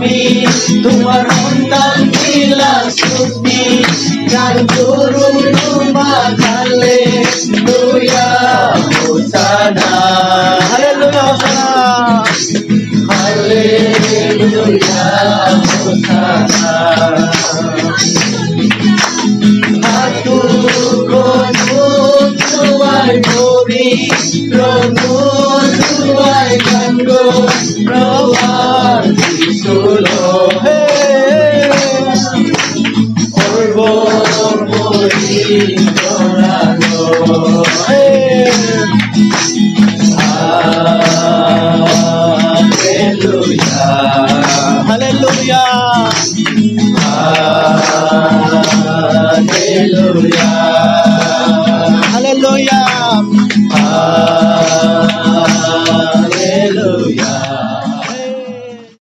kami, tumaron ng ilang suti, ng turong lumakali. Hallelujah, Hosanna. Hallelujah, Hosanna. Hallelujah, Hosanna. Hatugon mo tuwa'y puri, romo tuwa'y kanggo, rawat isulo. Hey! Orbo puri dorado. Hey! Hallelujah. Hallelujah. Hallelujah. Hallelujah.